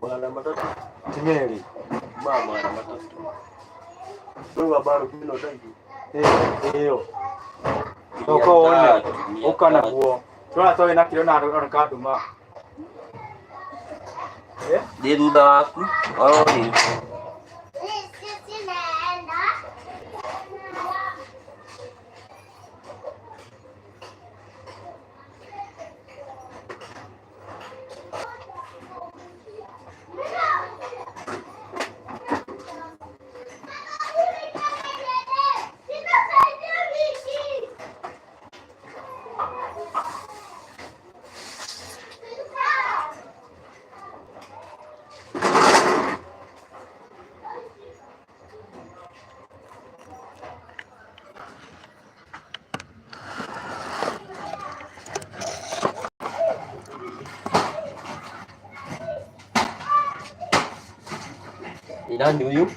Mwana matatu timeli mama mwana matatu wewe bado kilo tangi hiyo toko one ukana huo tuna toa na kilo na kaduma dia thutha waku ori ni nani huyu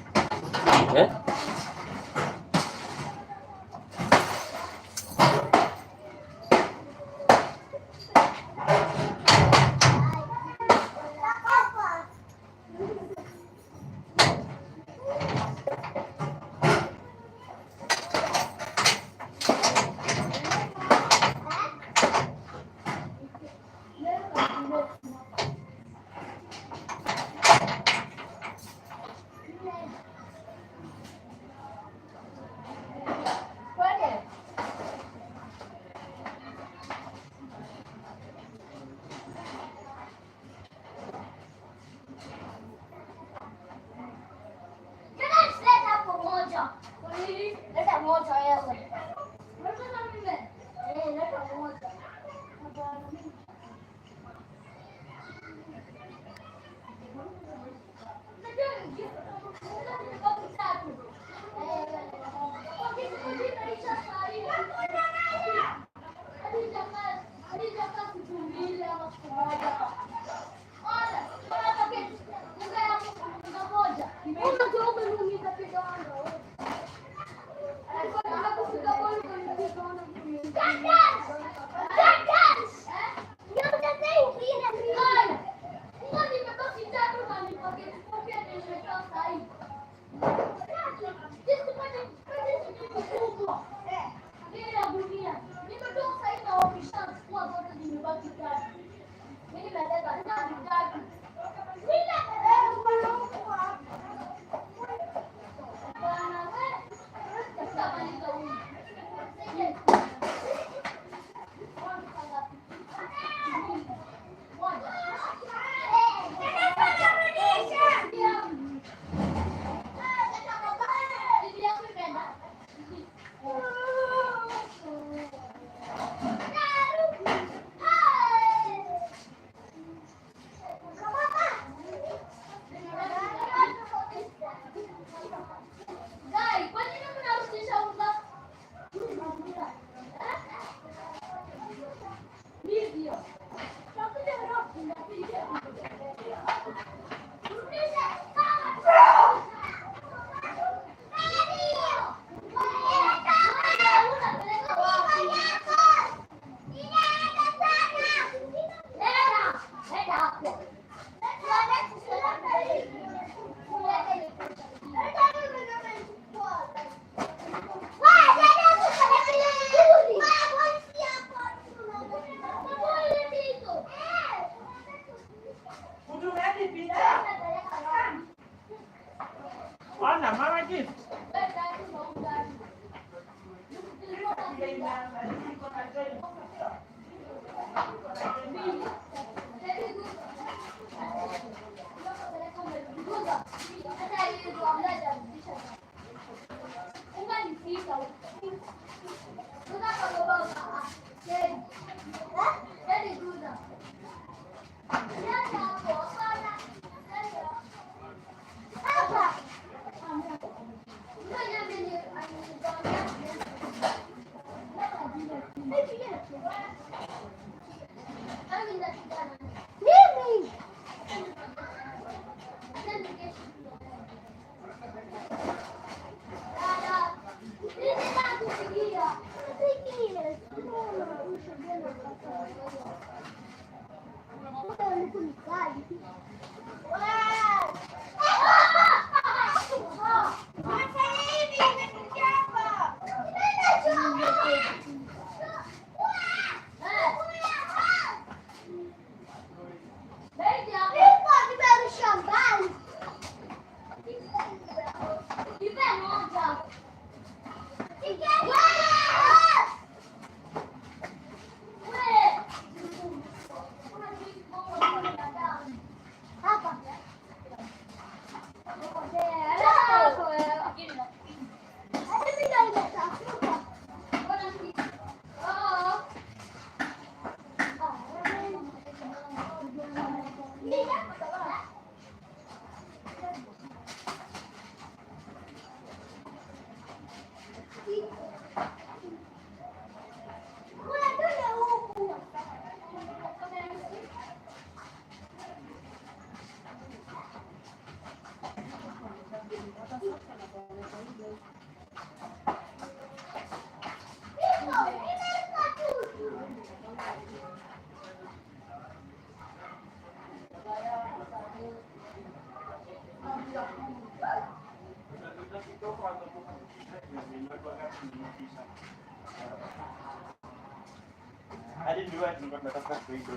Hadi dua tulikuwa tunatafuta kuiga.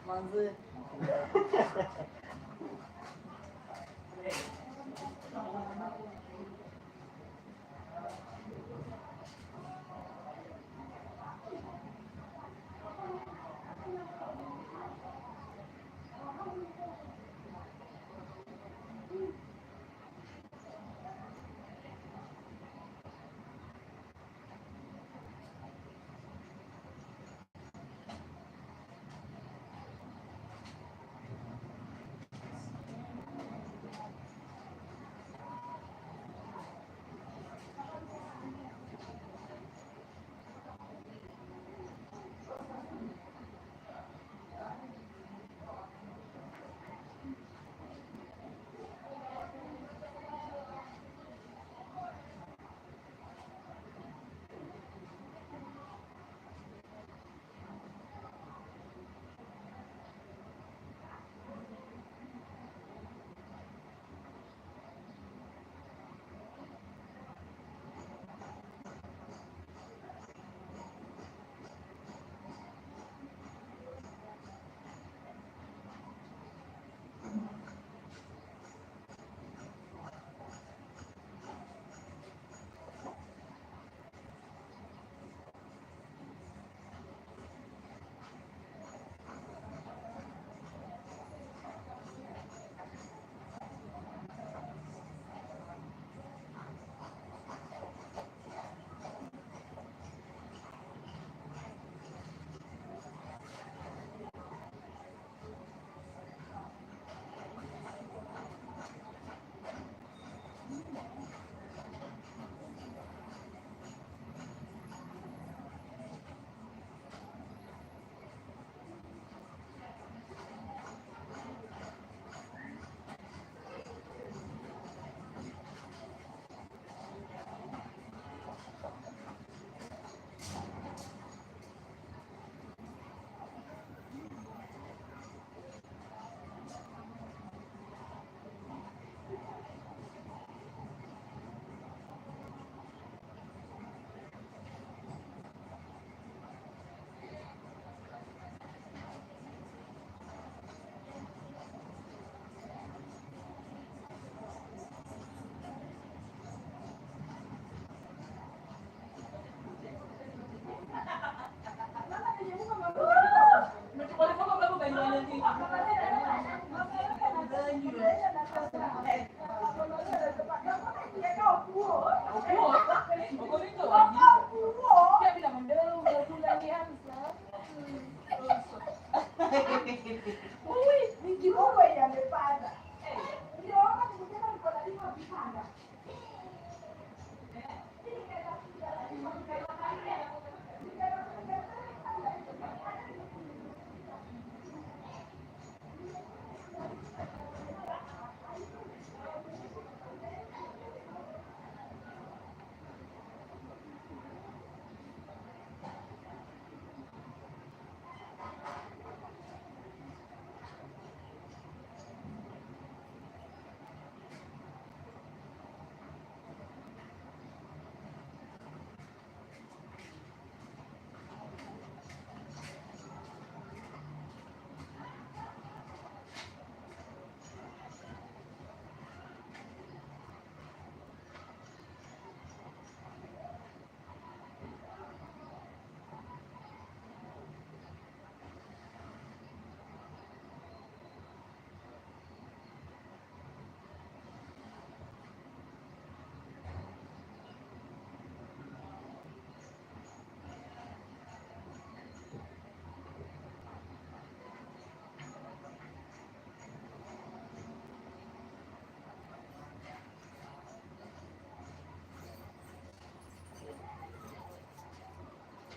Manzi.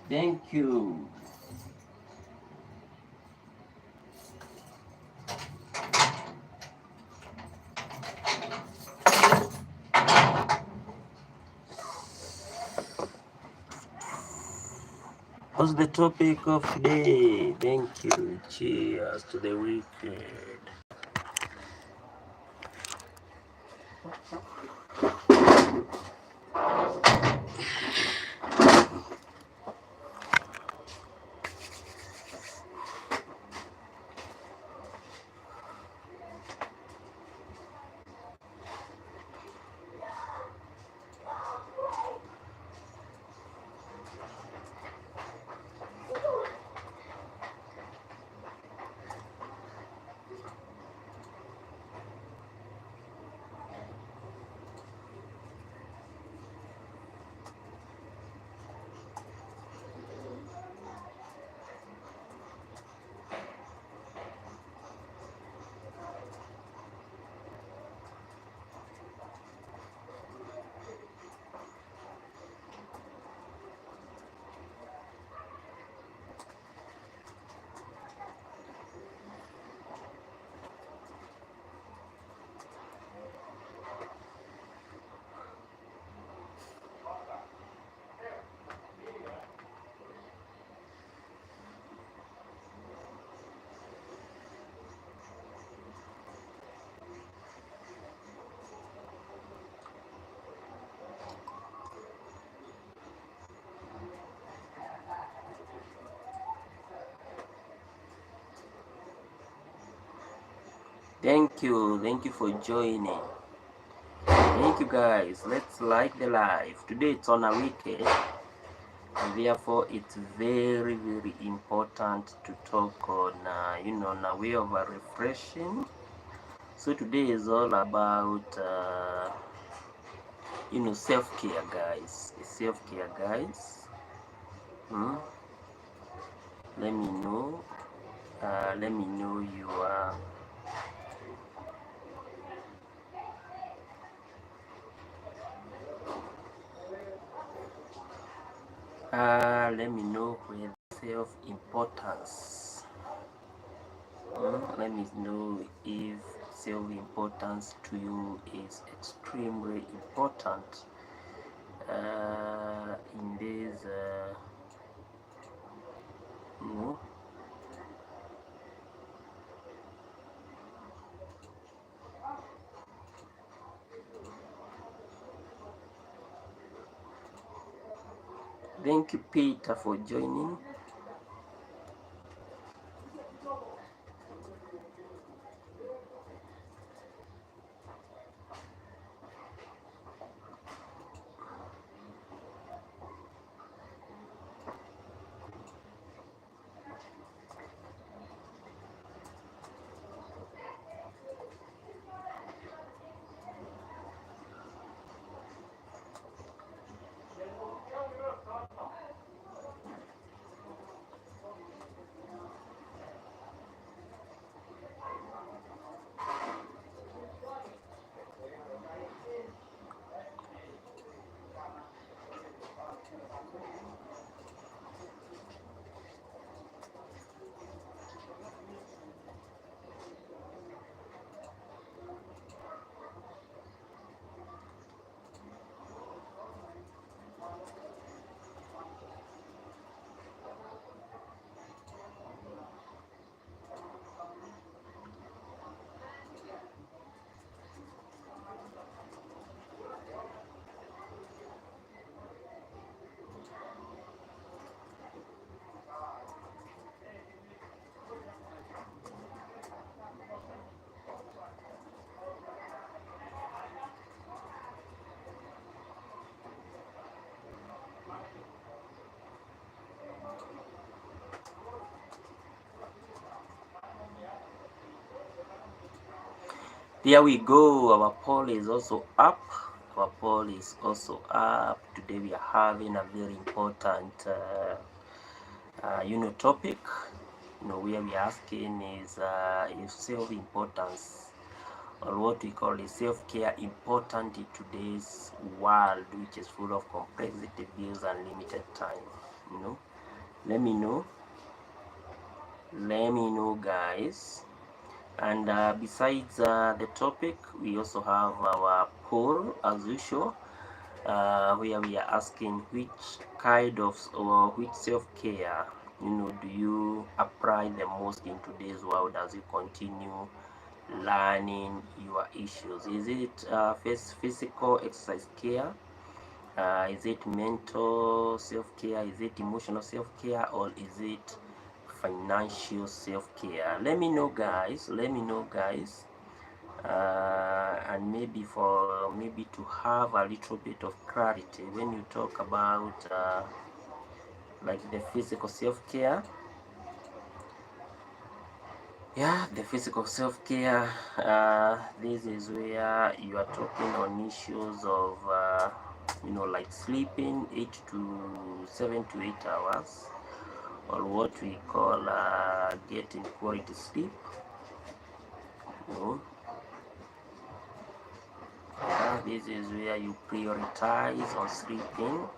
Thank you. What's the topic of today? Thank you. Cheers to the weekend. Thank you for joining. Thank you guys. Let's like the live. Today it's on a weekend, and therefore it's very important to talk on a way of a refreshing. So today is all about self-care guys. Self-care guys. Let me know. Let me know you are. Let me know where self-importance. Let me know if self-importance to you is extremely important in this Thank you, Peter, for joining. There we go. Our poll is also up. Today we are having a very important topic. Where we are asking is self-importance, or what we call is self-care, important in today's world, which is full of complexity, bills, and limited time. let me know guys. And besides the topic, we also have our poll as usual, where we are asking which kind of or which self-care do you apply the most in today's world as you continue learning your issues. Is it physical exercise care? Is it mental self-care? Is it emotional self-care? Or is it financial self-care? Let me know guys. And maybe to have a little bit of clarity when you talk about like the physical self-care. Yeah, the physical self-care, this is where you are talking on issues of like sleeping 7 to 8 hours, or what we call getting quality sleep. Yeah, this is where you prioritize on sleeping.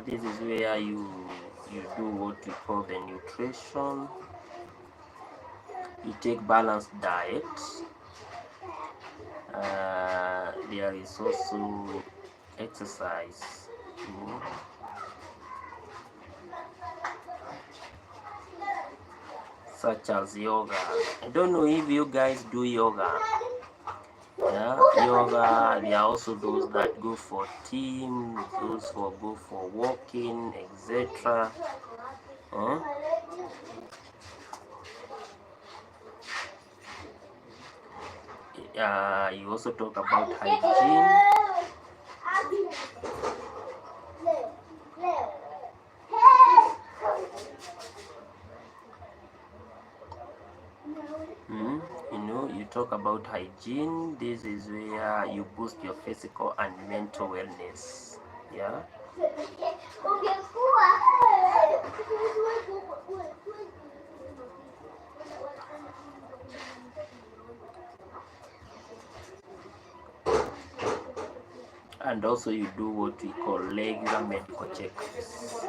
This is where you do what we call the nutrition. You take balanced diet. There is also exercise. Such as yoga. I don't know if you guys do yoga. Yeah, yoga. There are also those that go for team, those who go for walking, etc. You also talk about hygiene. You talk about hygiene. This is where you boost your physical and mental wellness. Yeah. And also you do what we call regular medical checkups.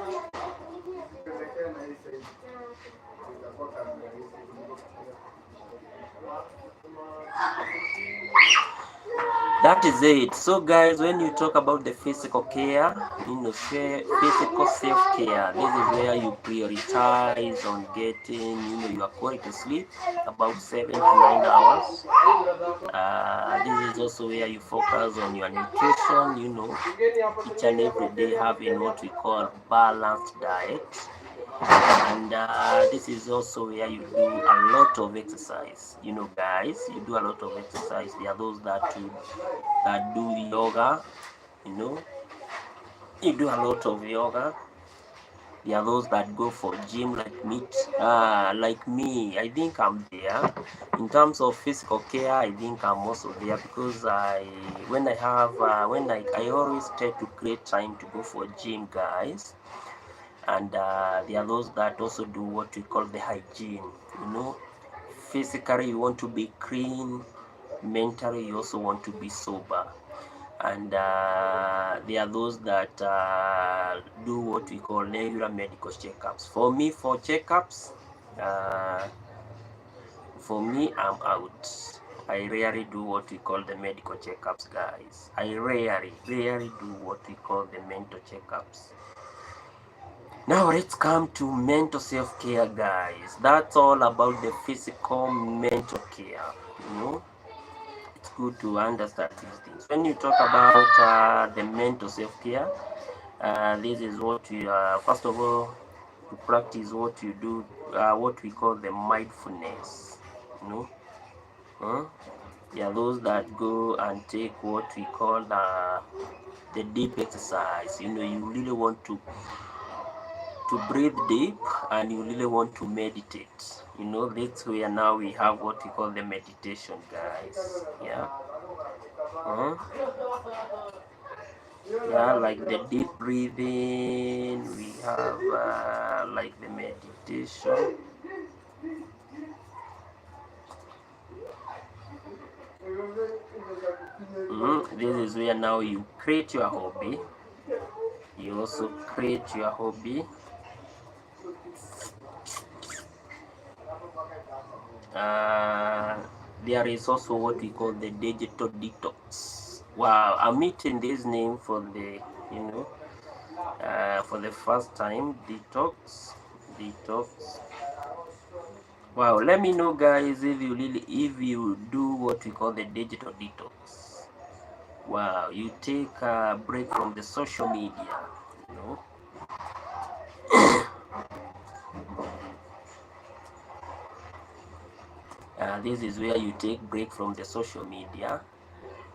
That is it. So guys, when you talk about the physical care, physical self-care, this is where you prioritize on getting your quality sleep, about 7 to 9 hours. This is also where you focus on your nutrition, each and every day having what we call balanced diet. And this is also where you do a lot of exercise. Guys, you do a lot of exercise. There are those that do yoga. You do a lot of yoga. There are those that go for gym like me. I think I'm there. In terms of physical care, I think I'm also there, because I always try to create time to go for gym, guys. And there are those that also do what we call the hygiene. Physically you want to be clean, mentally you also want to be sober. And there are those that do what we call regular medical checkups. For me, for checkups, I'm out. I rarely do what we call the medical checkups, guys. I rarely do what we call the mental checkups. Now let's come to mental self-care, guys. That's all about the physical mental care. It's good to understand these things. When you talk about the mental self-care, this is what you first of all, to practice what you do, what we call the mindfulness. There are those that go and take what we call the deep exercise. You really want to breathe deep, and you really want to meditate. That's where now we have what we call the meditation, guys. Yeah. Yeah, like the deep breathing, we have like the meditation. This is where now you create your hobby. You also create your hobby. There is also what we call the digital detox. Wow, I'm meeting this name for the, for the first time. Detox. Wow, let me know, guys, if you do what we call the digital detox. Wow, you take a break from the social media, you know. This is where you take break from the social media.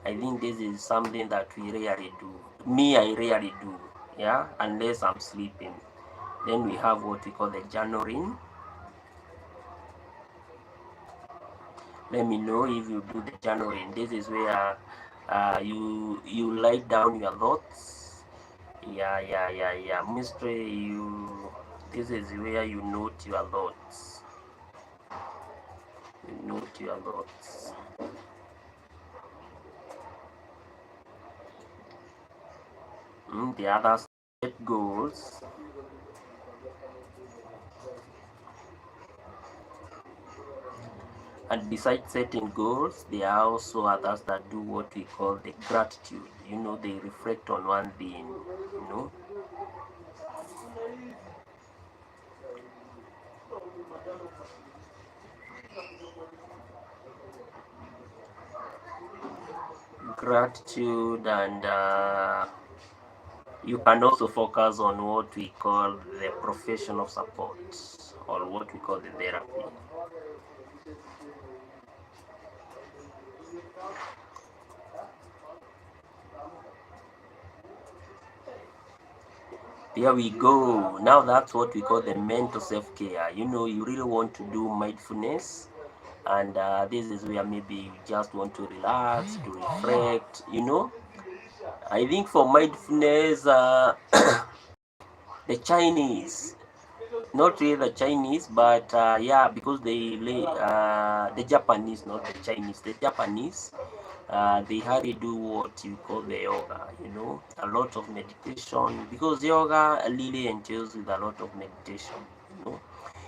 I think this is something that we rarely do. Me, I rarely do, yeah, unless I'm sleeping. Then we have what we call the journaling. Let me know if you do the journaling. This is where you write down your thoughts. Yeah. Mystery, this is where you note your thoughts. The other set goals. And besides setting goals, there are also others that do what we call the gratitude. They reflect on one thing, gratitude. And you can also focus on what we call the professional support, or what we call the therapy. Here we go. Now that's what we call the mental self-care. You really want to do mindfulness, and this is where maybe you just want to relax, to reflect. I think for mindfulness, the Chinese, not really the Chinese, but yeah, because the Japanese, not the Chinese, the Japanese, they hardly do what you call the yoga, a lot of meditation, because yoga really entails with a lot of meditation.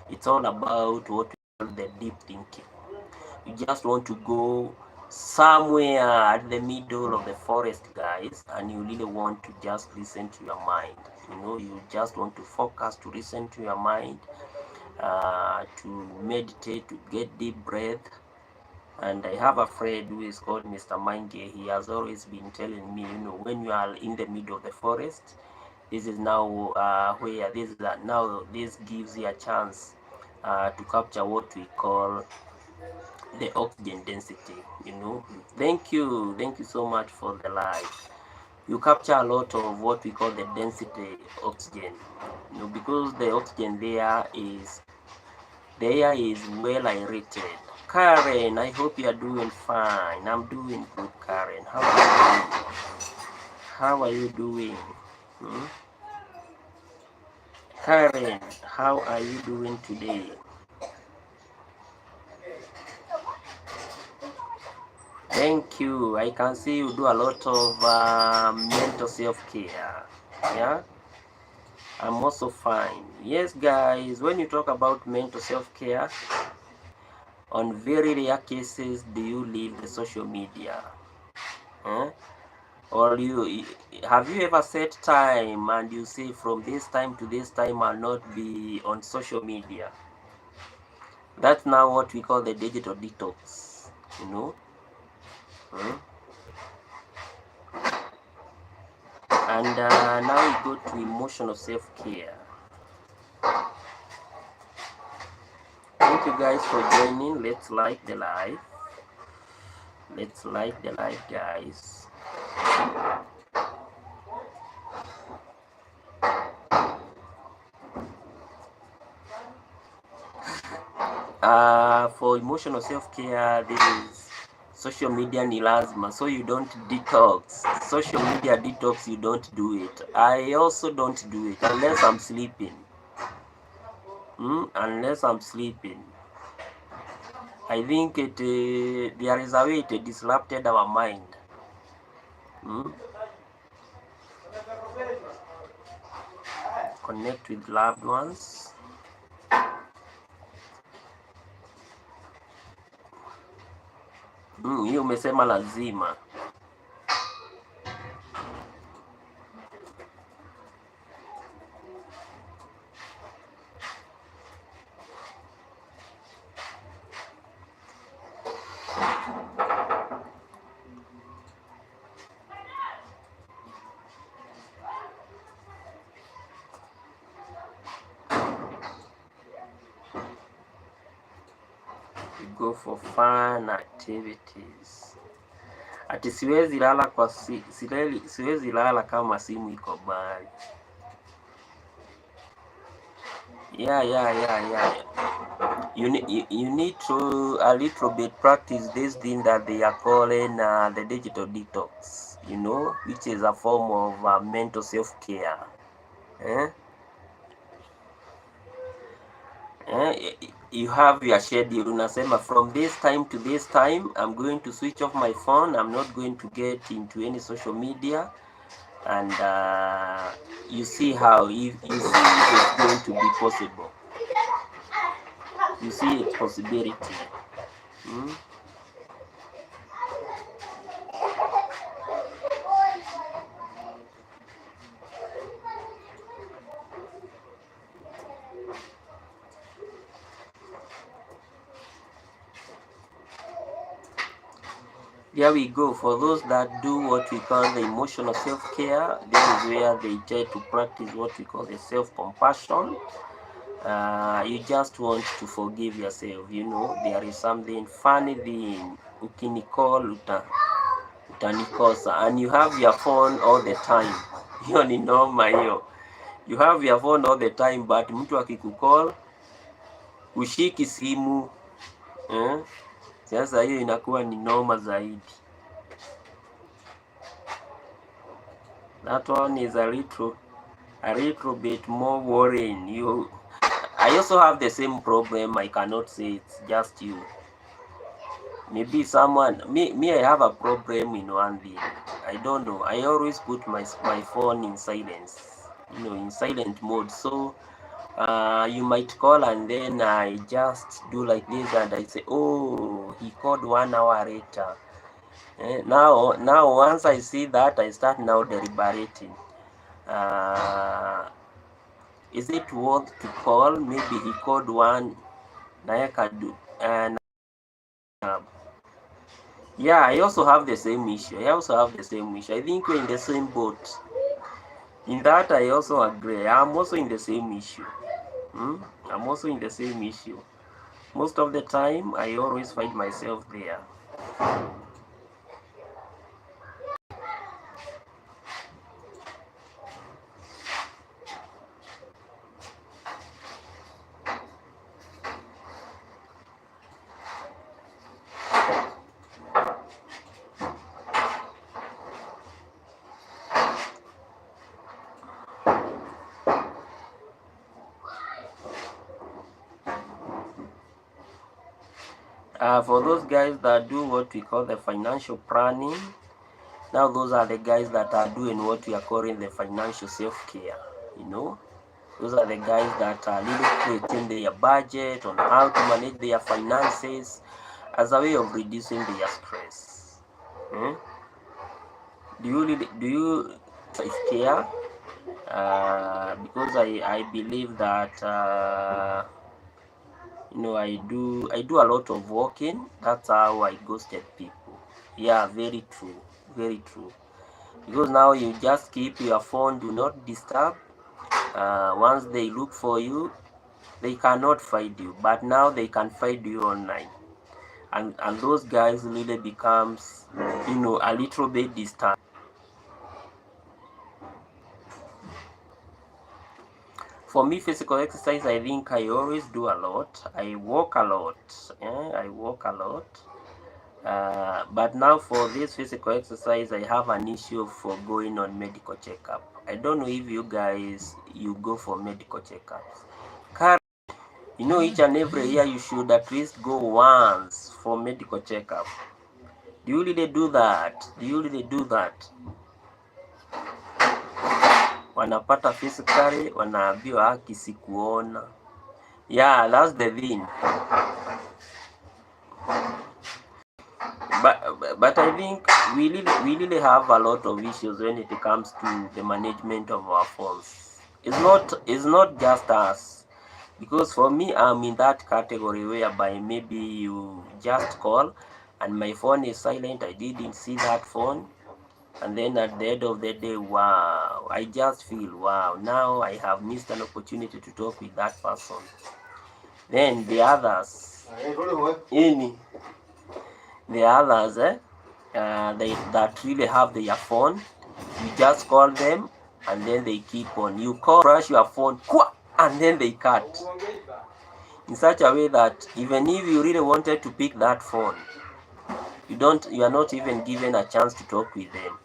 It's all about what we call the deep thinking. You just want to go somewhere at the middle of the forest, guys, and you really want to just listen to your mind. You just want to focus, to listen to your mind, to meditate, to get deep breath. And I have a friend who is called Mr. Mange. He has always been telling me, when you are in the middle of the forest, this is now where this gives you a chance to capture what we call the oxygen density. Thank you so much for the live. You capture a lot of what we call the density oxygen, because the oxygen there is, the air is well aerated. Karen, I hope you are doing fine. I'm doing good, Karen. How are you doing? Karen, how are you doing today? Thank you. I can see you do a lot of mental self-care. Yeah, I'm also fine. Yes, guys, when you talk about mental self-care, on very rare cases do you leave the social media? Or have you ever set time and you say from this time to this time I'll not be on social media? That's now what we call the digital detox. And now we go to emotional self-care. Thank you guys for joining. Let's like the live. Guys. For emotional self-care, this is social media ni lazima, so you don't detox. Social media detox, you don't do it. I also don't do it unless I'm sleeping. Unless I'm sleeping. I think there is a way it disrupted our mind. connect with loved ones. Hiyo umesema lazima. Go for fun activities. Ati siwezi lala kwa siwezi lala kama simu iko mbali. Yeah. You need to a little bit practice this thing that they are calling the digital detox, you know, which is a form of mental self-care. You have your schedule. Unasema from this time to this time I'm going to switch off my phone, I'm not going to get into any social media, and you see how you see it's going to be possible. You see its possibility. There we go. For those that do what we call the emotional self-care, this is where they try to practice what we call the self-compassion. You just want to forgive yourself. You know, there is something funny thing, ukinicall utanikosa, and you have your phone all the time. Hiyo ni noma hiyo. You have your phone all the time, but mtu akikukall ushiki simu. Sasa hiyo inakuwa ni noma zaidi. That one is a little bit more worrying. I also have the same problem. I cannot say it's just you. Maybe someone, me I have a problem in one thing. I don't know. I always put my phone in silence, you know, in silent mode. So you might call and then I just do like this and I say, oh, he called 1 hour later. Now once I see that, I start now deliberating. Is it worth to call? Maybe he called one. Yeah, I also have the same issue. I think we're in the same boat. In that, I also agree. I'm also in the same issue. Most of the time, I always find myself there. For those guys that do what we call the financial planning, now those are the guys that are doing what we are calling the financial self-care. You know, those are the guys that are really creating their budget on how to manage their finances as a way of reducing their stress. Do you self-care? Because I believe that you know, I do a lot of walking. That's how I ghosted people. Yeah, very true. Because now you just keep your phone do not disturb. Once they look for you, they cannot find you, but now they can find you online, and those guys really becomes, you know, a little bit distant. For me, physical exercise, I think I always do a lot. I walk a lot. But now for this physical exercise, I have an issue for going on medical checkup. I don't know if you guys, you go for medical checkups. You know, each and every year you should at least go once for medical checkup. Do you really do that? wanapata physically, wanaambiwa haki sikuona. Yeah, that's the thing. But I think we really have a lot of issues when it comes to the management of our phones. It's not just us, because for me, I'm in that category whereby maybe you just call and my phone is silent, I didn't see that phone, and then at the end of the day, wow, I just feel, wow, now I have missed an opportunity to talk with that person. Then the others, that really have their phone, you just call them and then they keep on. You call, brush your phone, and then they cut in such a way that even if you really wanted to pick that phone, you are not even given a chance to talk with them.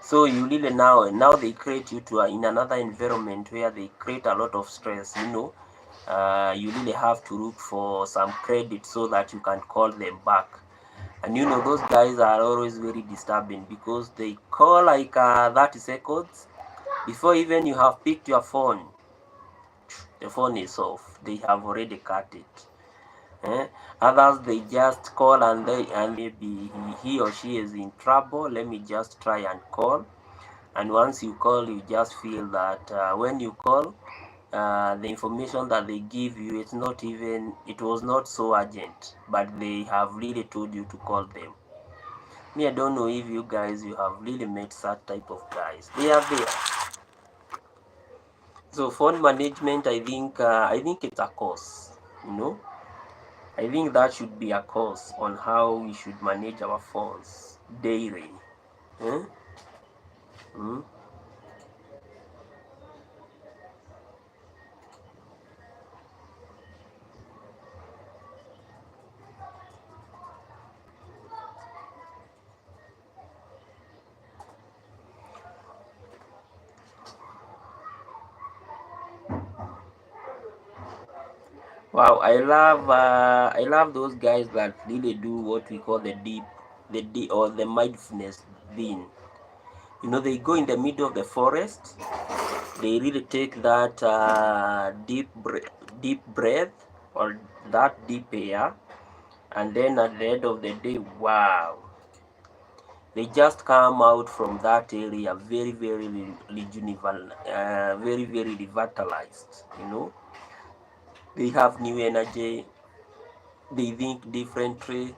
So you really now they create you to in another environment where they create a lot of stress. You really have to look for some credit so that you can call them back. And those guys are always very disturbing, because they call like 30 seconds before even you have picked your phone. The phone is off. They have already cut it. Others, they just call and maybe he or she is in trouble. Let me just try and call. And once you call, you just feel that when you call, the information that they give you, it was not so urgent, but they have really told you to call them. Me, I don't know if you guys, you have really met such type of guys. They are there. So phone management, I think it's a course. I think that should be a course on how we should manage our phones daily. Mm? Wow, I love those guys that really do what we call the deep or the mindfulness thing. They go in the middle of the forest. They really take that deep breath or that deep air, and then at the end of the day, wow, they just come out from that area very, very very, very revitalized. They have new energy. They think differently,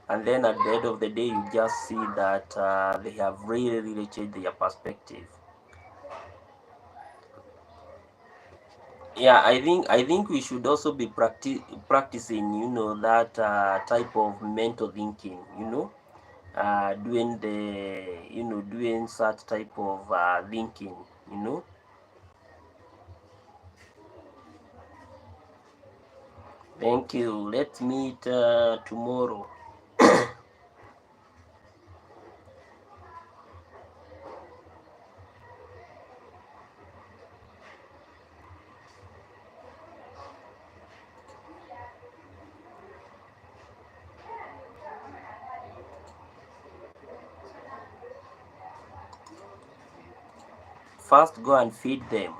and then at the end of the day, you just see that they have really, really changed their perspective. Yeah, I think we should also be practicing, that type of mental thinking, doing such type of thinking, Thank you. Let's meet tomorrow. First, go and feed them.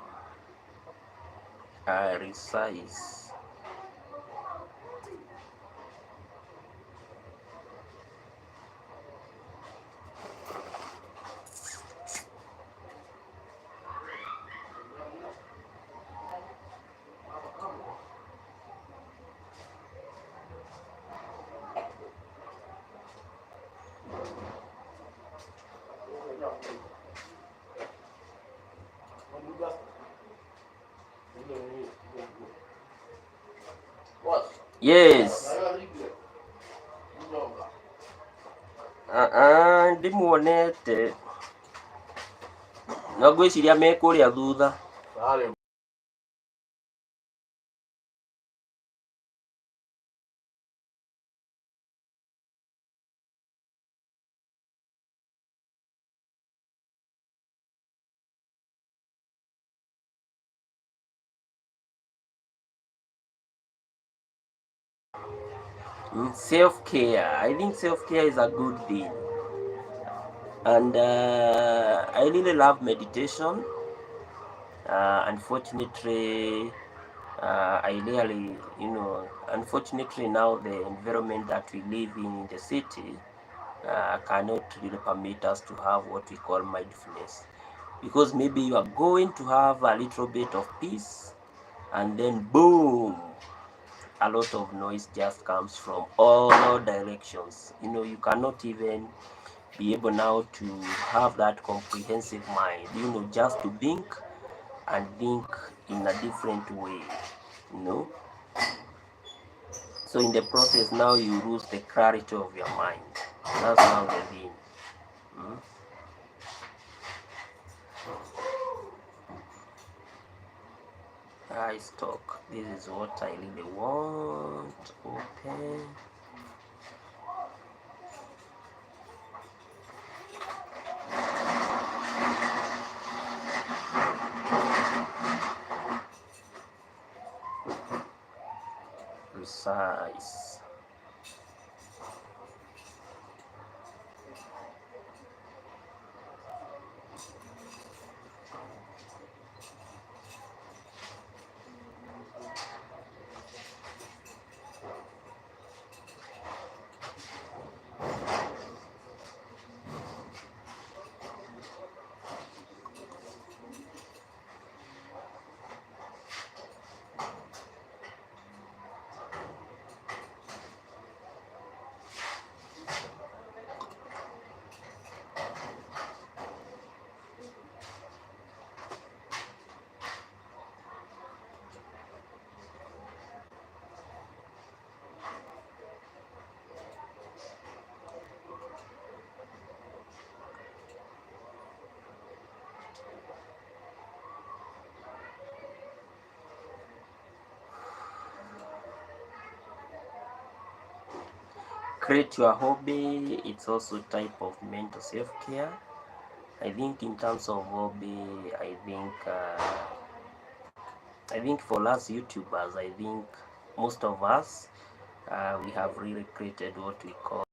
Resize. Yes. Ndimuonete no ngwiciria me kuria thutha. Self-care. I think self-care is a good thing. And I really love meditation. Unfortunately, I really, unfortunately now the environment that we live in the city cannot really permit us to have what we call mindfulness, because maybe you are going to have a little bit of peace and then boom, a lot of noise just comes from all directions. You cannot even be able now to have that comprehensive mind, just to think and think in a different way, you know. So in the process now you lose the clarity of your mind. That's now the thing. Mm? I stock. This is what I really want. Open. Precise. Create your hobby. It's also type of mental self-care. I think in terms of hobby, I think for us YouTubers, I think most of us we have really created what we call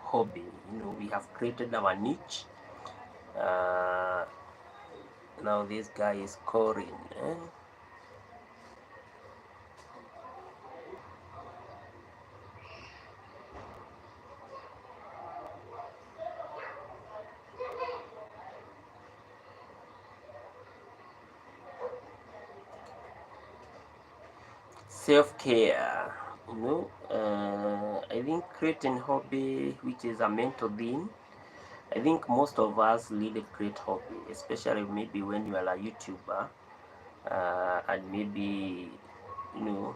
hobby. We have created our niche. uh, Now this guy is scoring, self-care. I think creating hobby, which is a mental thing. I think most of us really create hobby, especially maybe when you are a YouTuber, and maybe you know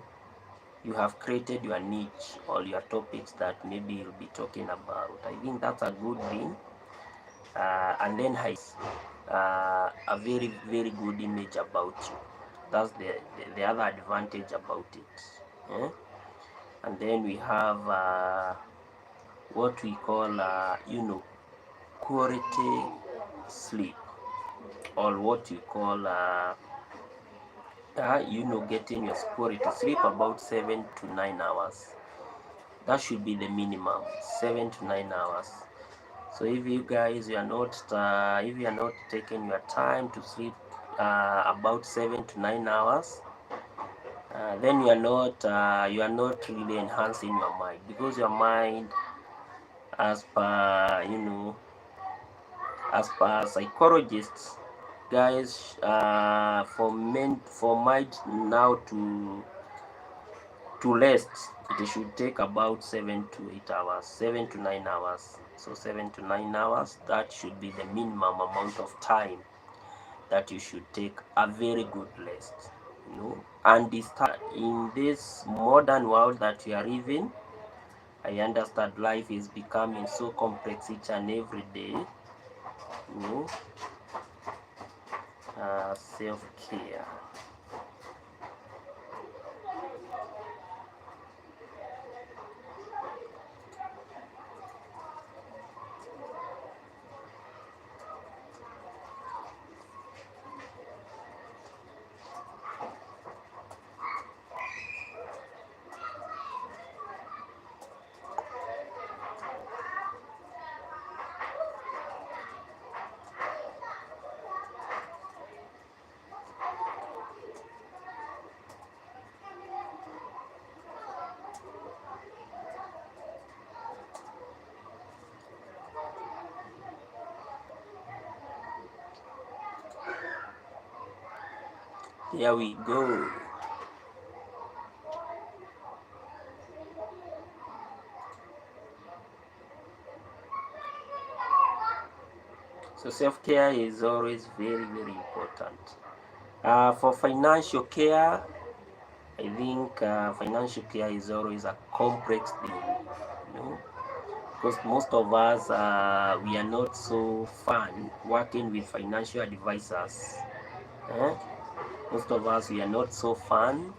you have created your niche or your topics that maybe you'll be talking about. I think that's a good thing, and then has a very very good image about you. That's the other advantage about it. eh? And then we have what we call quality sleep, or what you call getting your quality sleep about 7 to 9 hours. That should be the minimum, 7 to 9 hours. So if you are not taking your time to sleep about 7 to 9 hours, then you are not really enhancing your mind, because your mind, as per psychologists, guys, for mind now to rest, it should take about 7 to 8 hours, 7 to 9 hours. So 7 to 9 hours, that should be the minimum amount of time that you should take a very good rest. And in this modern world that we are living, I understand life is becoming so complex each and every day. Self-care. Here we go. So self-care is always very, very important. For financial care, I think financial care is always a complex thing, you know, because most of us we are not so fun working with financial advisors. Eh? Most of us we are not so fun,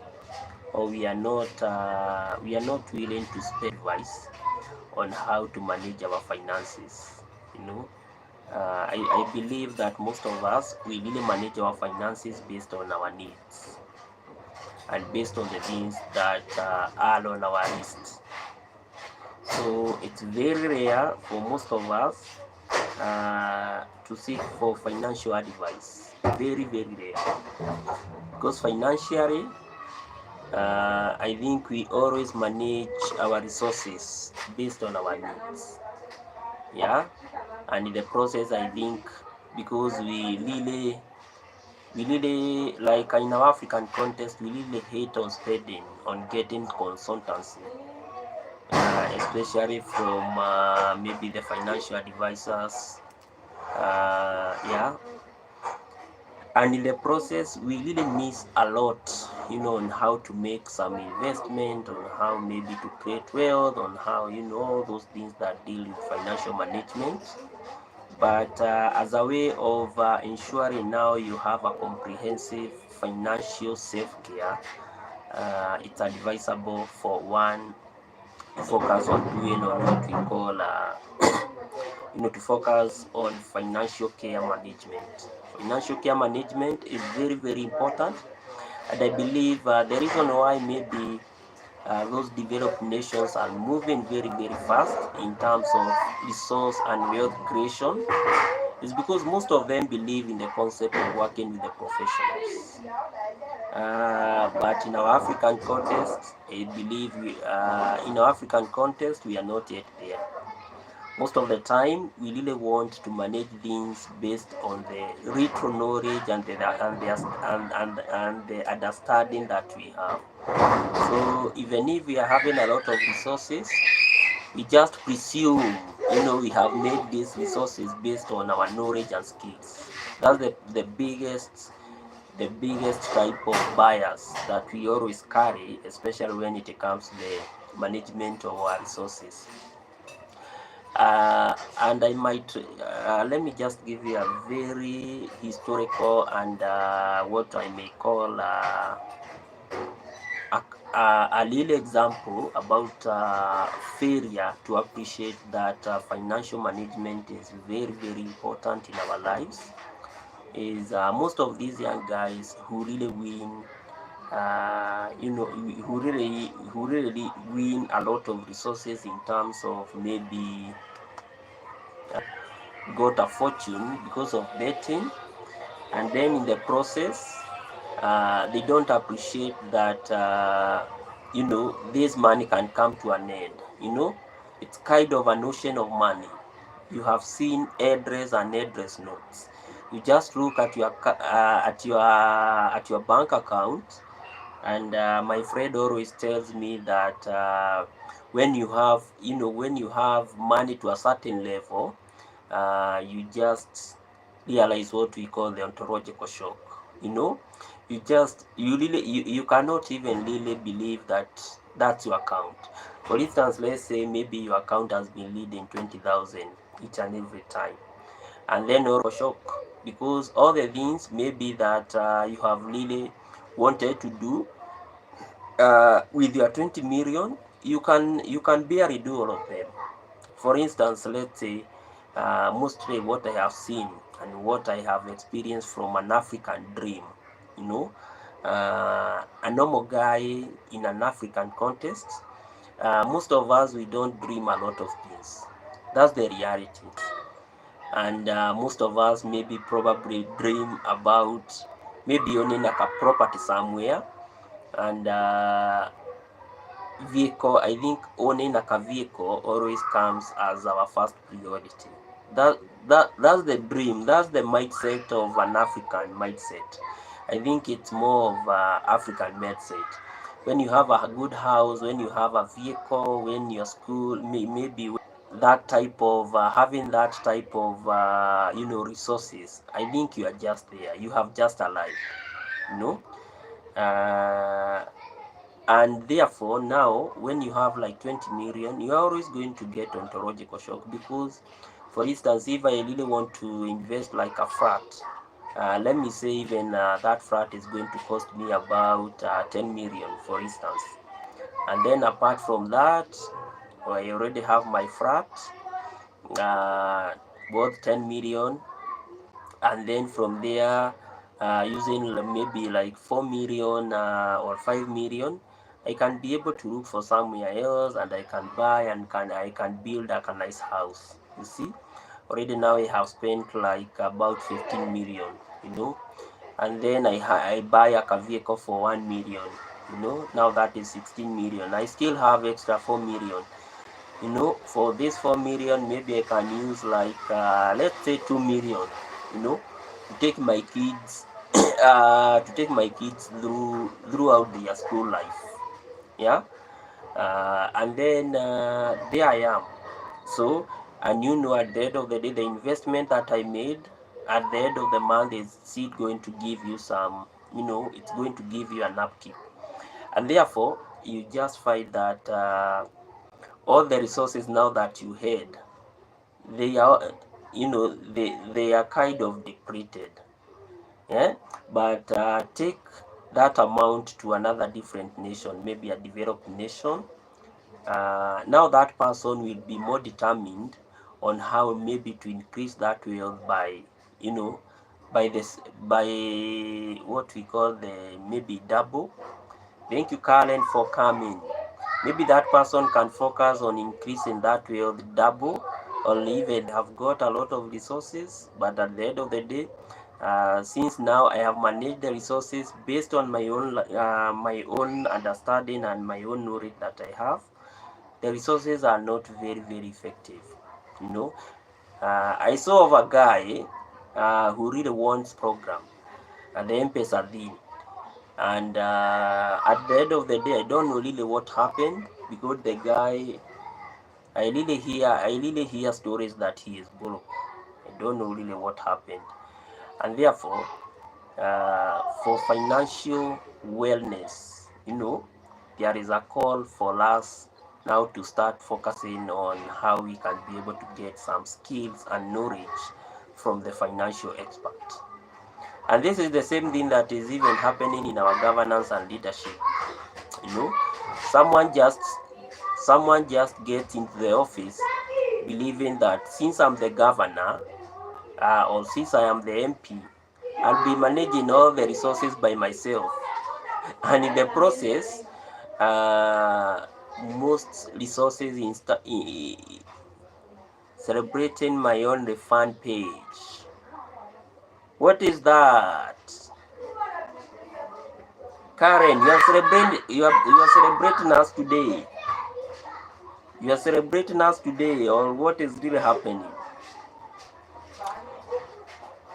or we are not willing to spend advice on how to manage our finances. You know, I believe that most of us we really manage our finances based on our needs and based on the things that are on our list. So it's very rare for most of us to seek for financial advice. Very, very rare. Because financially, I think we always manage our resources based on our needs. Yeah. And in the process, I think because we really like in our African context, we really hate on spending on getting consultancy, especially from maybe the financial advisors. Yeah, and in the process we really miss a lot, you know, on how to make some investment, on how maybe to create wealth, on how, you know, all those things that deal with financial management. But as a way of ensuring now you have a comprehensive financial self-care, it's advisable for one to focus on doing on what we call to focus on financial care management. Financial care management is very, very important, and I believe the reason why maybe those developed nations are moving very, very fast in terms of resource and wealth creation is because most of them believe in the concept of working with the professionals. But in our African context, I believe in our African context we are not yet there. Most of the time, we really want to manage things based on the retro knowledge and the understanding that we have. So even if we are having a lot of resources, we just presume, you know, we have made these resources based on our knowledge and skills. That's the biggest type of bias that we always carry, especially when it comes to the management of our resources. And I might let me just give you a very historical and what I may call a little example about failure to appreciate that financial management is very, very important in our lives. Is most of these young guys who really win, who really win a lot of resources in terms of maybe got a fortune because of betting, and then in the process they don't appreciate that this money can come to an end. It's kind of a notion of money. You have seen address and address notes. You just look at your bank account, and my friend always tells me that when you have money to a certain level, you just realize what we call the ontological shock. You cannot even really believe that that's your account. For instance, let's say maybe your account has been leading 20,000 each and every time, and then you're shocked because all the things maybe that you have really wanted to do with your 20 million, you can barely do all of them. For instance, let's say mostly what I have seen and what I have experienced from an African dream, a normal guy in an African context, most of us, we don't dream a lot of things. That's the reality. And most of us maybe probably dream about maybe owning like a property somewhere, and vehicle. I think owning like a vehicle always comes as our first priority. That's the dream. That's the mindset of an African mindset. I think it's more of African mindset. When you have a good house, when you have a vehicle, when your school, maybe that type of having that type of resources, I think you are just there. You have just arrived, you know. And therefore now when you have like 20 million, you're always going to get ontological shock, because for instance, if I really want to invest like a flat, let me say even that flat is going to cost me about 10 million for instance, and then apart from that, I already have my flat worth 10 million, and then from there using maybe like 4 million or 5 million, I can be able to look for somewhere else, and I can buy and I can build like a nice house. You see, already now I have spent like about 15 million, you know, and then I buy a vehicle for 1 million, you know, now that is 16 million. I still have extra 4 million, you know. For this 4 million, maybe I can use like let's say 2 million, you know, to take my kids throughout their school life. Yeah. And then there I am. So, and you know, at the end of the day, the investment that I made at the end of the month is still going to give you some, you know, it's going to give you an upkeep. And therefore you just find that all the resources now that you had, they are, you know, they are kind of depleted. Yeah. But take that amount to another different nation, maybe a developed nation, now that person will be more determined on how maybe to increase that wealth by, you know, by this, by what we call the maybe double. Thank you, Karen, for coming. Maybe that person can focus on increasing that wealth double, or even have got a lot of resources, but at the end of the day, since now I have managed the resources based on my own understanding and my own knowledge that I have, the resources are not very effective, you know. I saw of a guy who really wants program at the M-Pesa thing, and at the end of the day, I don't know really what happened, because the guy, I really hear stories that he is broke. I don't know really what happened, and therefore for financial wellness, you know, there is a call for us now to start focusing on how we can be able to get some skills and knowledge from the financial expert. And this is the same thing that is even happening in our governance and leadership. You know, someone just gets into the office believing that since I'm the governor or since I am the MP, I'll be managing all the resources by myself. And in the process, most resources celebrating my own refund page. What is that? Karen, you are celebrating us today. You are celebrating us today, or what is really happening?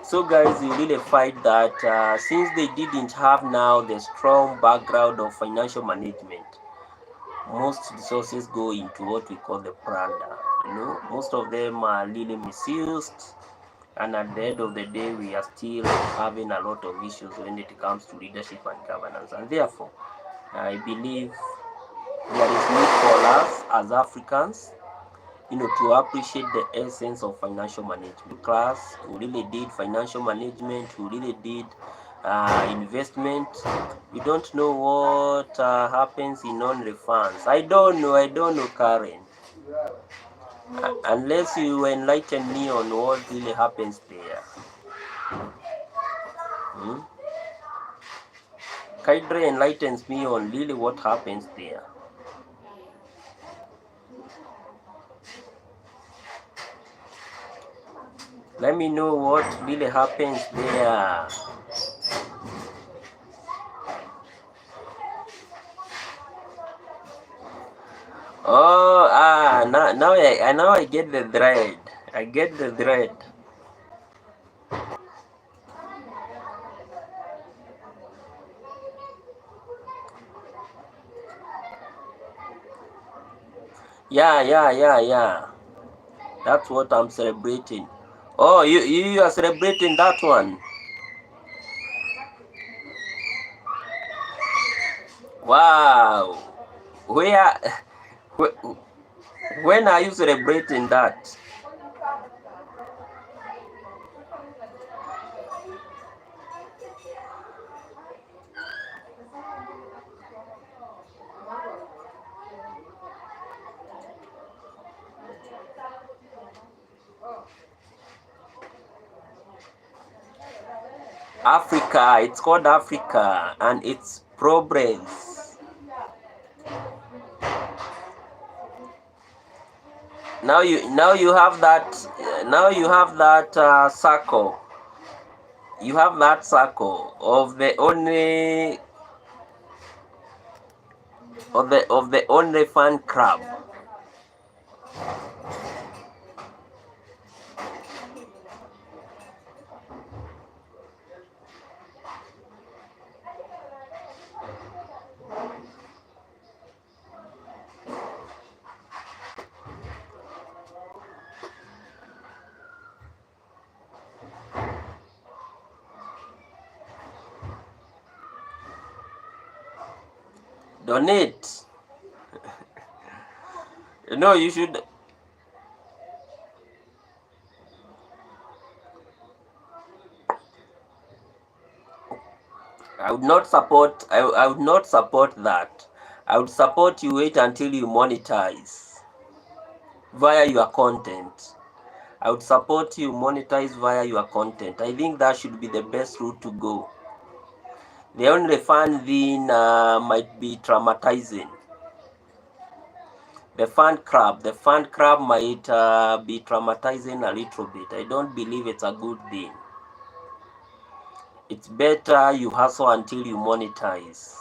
So guys, you really find that since they didn't have now the strong background of financial management, most resources go into what we call the plunder. You know, most of them are really misused, and at the end of the day, we are still having a lot of issues when it comes to leadership and governance. And therefore, I believe there is need for us as Africans, you know, to appreciate the essence of financial management. Class who really did financial management, who really did investment. We don't know what happens in non-refunds. I don't know, Karen. Unless you enlighten me on what really happens there. Kaidre enlightens me on really what happens there. Let me know what really happens there. Oh, now I get the thread. I get the thread. Yeah. That's what I'm celebrating. Oh, you are celebrating that one. Wow. Where when are you celebrating that? Africa. It's called Africa and its progress. Now you have that circle. You have that circle of the only fan club. Donate. You should. I would not support. I would not support that. I would support you wait until you monetize via your content. I would support you monetize via your content. I think that should be the best route to go. The only fun thing might be traumatizing. The fan club might be traumatizing a little bit. I don't believe it's a good thing. It's better you hustle until you monetize.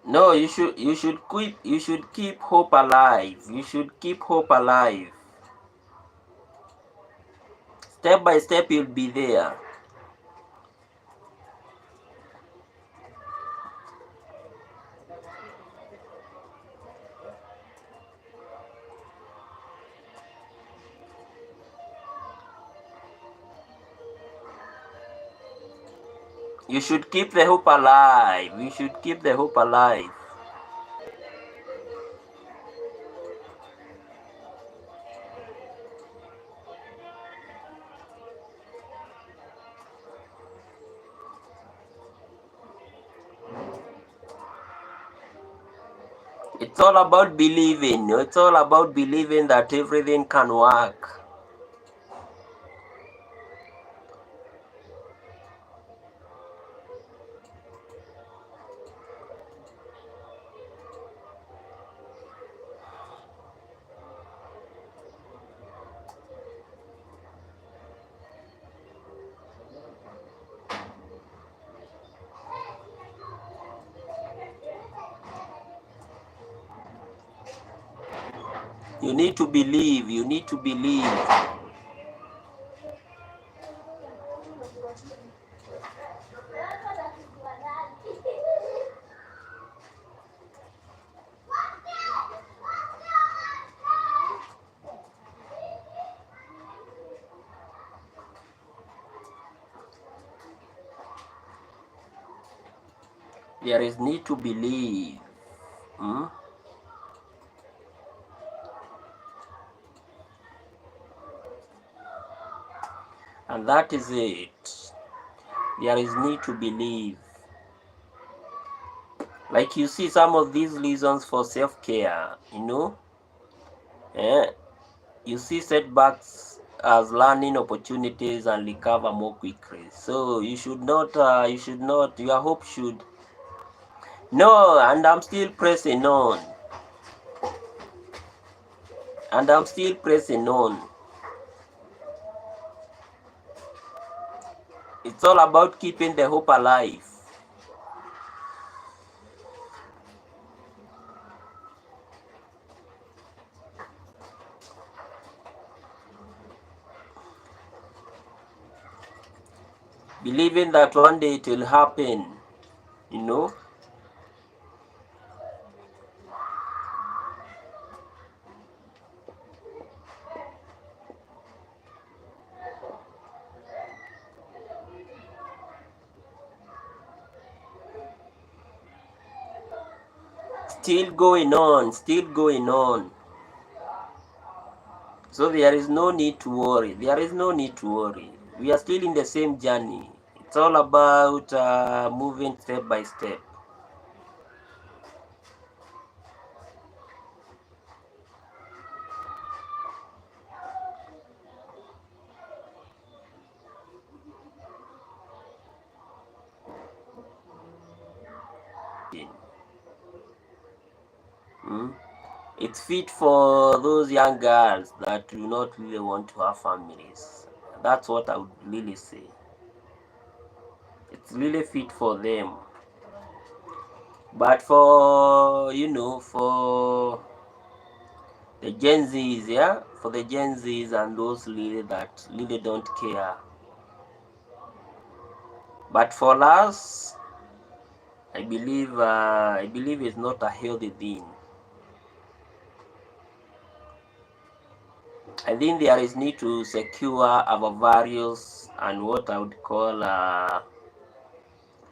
No, you should keep hope alive. You should keep hope alive. Step by step you'll be there. You should keep the hope alive. You should keep the hope alive. It's all about believing. It's all about believing that everything can work. You need to believe. You need to believe. There is need to believe. Hmm? And that is it. There is need to believe. Like you see some of these reasons for self-care, you see setbacks as learning opportunities and recover more quickly. So you should not, your hope should. No, and I'm still pressing on. And I'm still pressing on. It's all about keeping the hope alive. Believing that one day it will happen, you know. Still going on, still going on. So there is no need to worry. There is no need to worry. We are still in the same journey. It's all about moving step by step. Mm? It's fit for those young girls that do not really want to have families. That's what I would really say. It's really fit for them. But for, for the Gen Zs, yeah, for the Gen Zs and those really that really don't care. But for us, I believe it's not a healthy thing. I think there is need to secure our values and what I would call our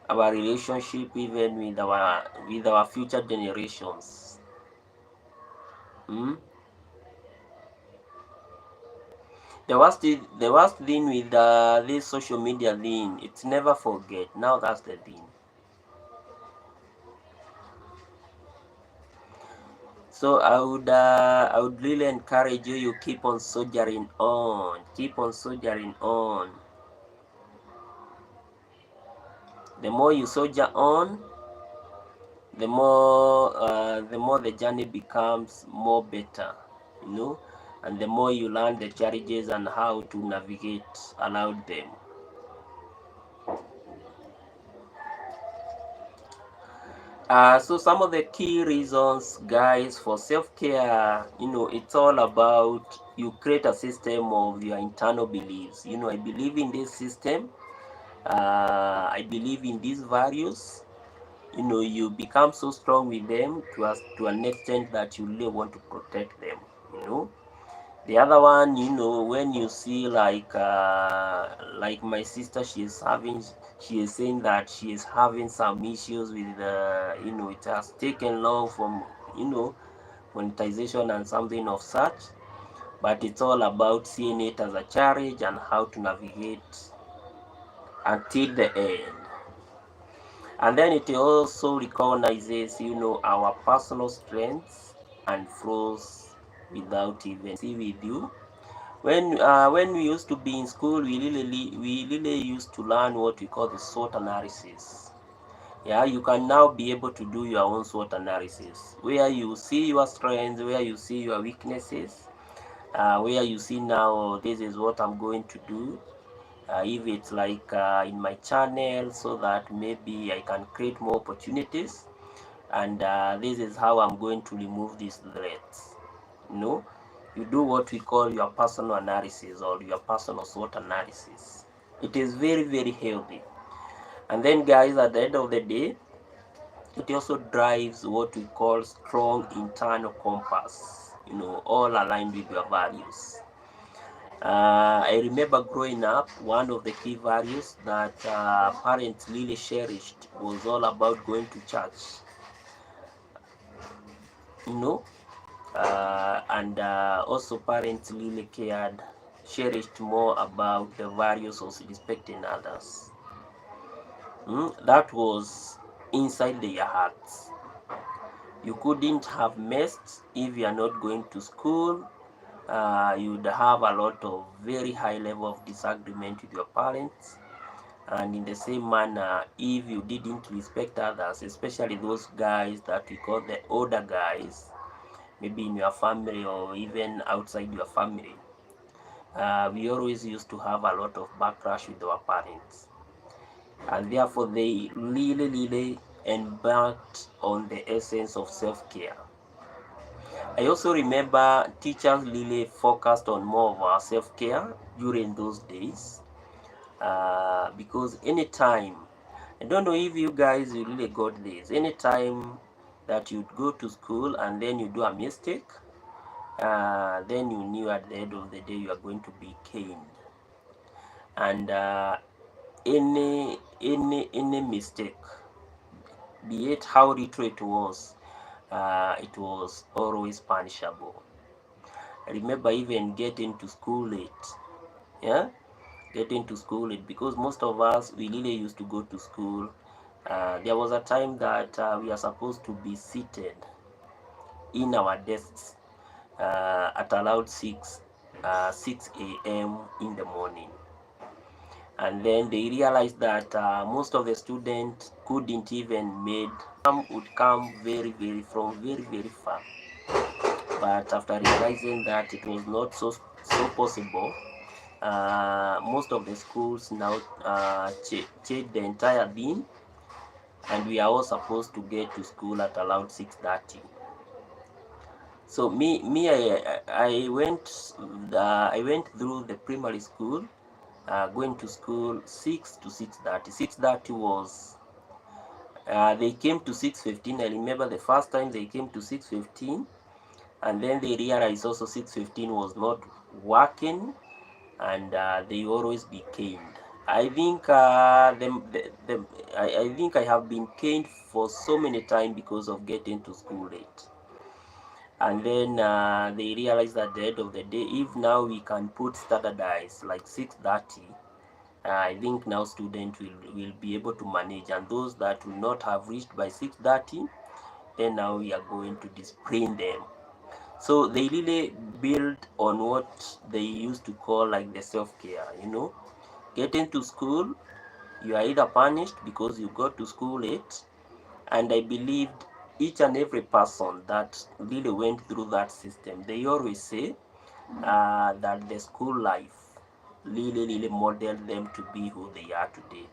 relationship even with our future generations. Hmm? The worst thing with this social media thing, it's never forget. Now that's the thing. So I would really encourage you. You keep on soldiering on. Keep on soldiering on. The more you soldier on, the more the journey becomes more better, and the more you learn the challenges and how to navigate around them. So some of the key reasons, guys, for self-care, it's all about you create a system of your internal beliefs. I believe in this system. I believe in these values. You become so strong with them to an extent that you really want to protect them. The other one, when you see like my sister, she is saying that she is having some issues with it has taken long from monetization and something of such, but it's all about seeing it as a challenge and how to navigate until the end. And then it also recognizes, our personal strengths and flaws without even see with you. When we used to be in school, we really used to learn what we call the SWOT analysis. Yeah, you can now be able to do your own SWOT analysis, where you see your strengths, where you see your weaknesses, where you see now, oh, this is what I'm going to do. If it's like in my channel, so that maybe I can create more opportunities, and this is how I'm going to remove these threats. You do what we call your personal analysis or your personal SWOT analysis. It is very, very healthy. And then, guys, at the end of the day, it also drives what we call strong internal compass, all aligned with your values. I remember growing up, one of the key values that parents really cherished was all about going to church. You know, and also parents really cherished more about the values of respecting others. That was inside their hearts. You couldn't have messed if you are not going to school. You'd have a lot of very high level of disagreement with your parents. And in the same manner, if you didn't respect others, especially those guys that we call the older guys, maybe in your family or even outside your family, we always used to have a lot of backlash with our parents. and therefore they really embarked on the essence of self-care. I also remember teachers really focused on more of our self-care during those days, because anytime, I don't know if you guys you really got this, anytime that you go to school and then you do a mistake, then you knew at the end of the day you are going to be caned. And any mistake, be it how little it was always punishable. I remember even getting to school late. Yeah, getting to school late, because most of us, we really used to go to school. There was a time that we are supposed to be seated in our desks at around 6 a.m. in the morning. And then they realized that most of the students couldn't even made, some would come very from very far. But after realizing that it was not so possible, most of the schools now changed the entire thing, and we are all supposed to get to school at around 6:30. So I went through the primary school, going to school 6 to 6:30. 6:30 was, they came to 6:15. I remember the first time they came to 6:15, and then they realized also 6:15 was not working, and they always be caned. I think I think I have been caned for so many times because of getting to school late. And then they realized at the end of the day, if now we can put standardized like 6:30, I think now students will be able to manage, and those that will not have reached by 6:30, then now we are going to discipline them. So they really build on what they used to call like the self-care, Getting to school, you are either punished because you got to school late, and I believed each and every person that really went through that system, they always say that the school life really modeled them to be who they are today.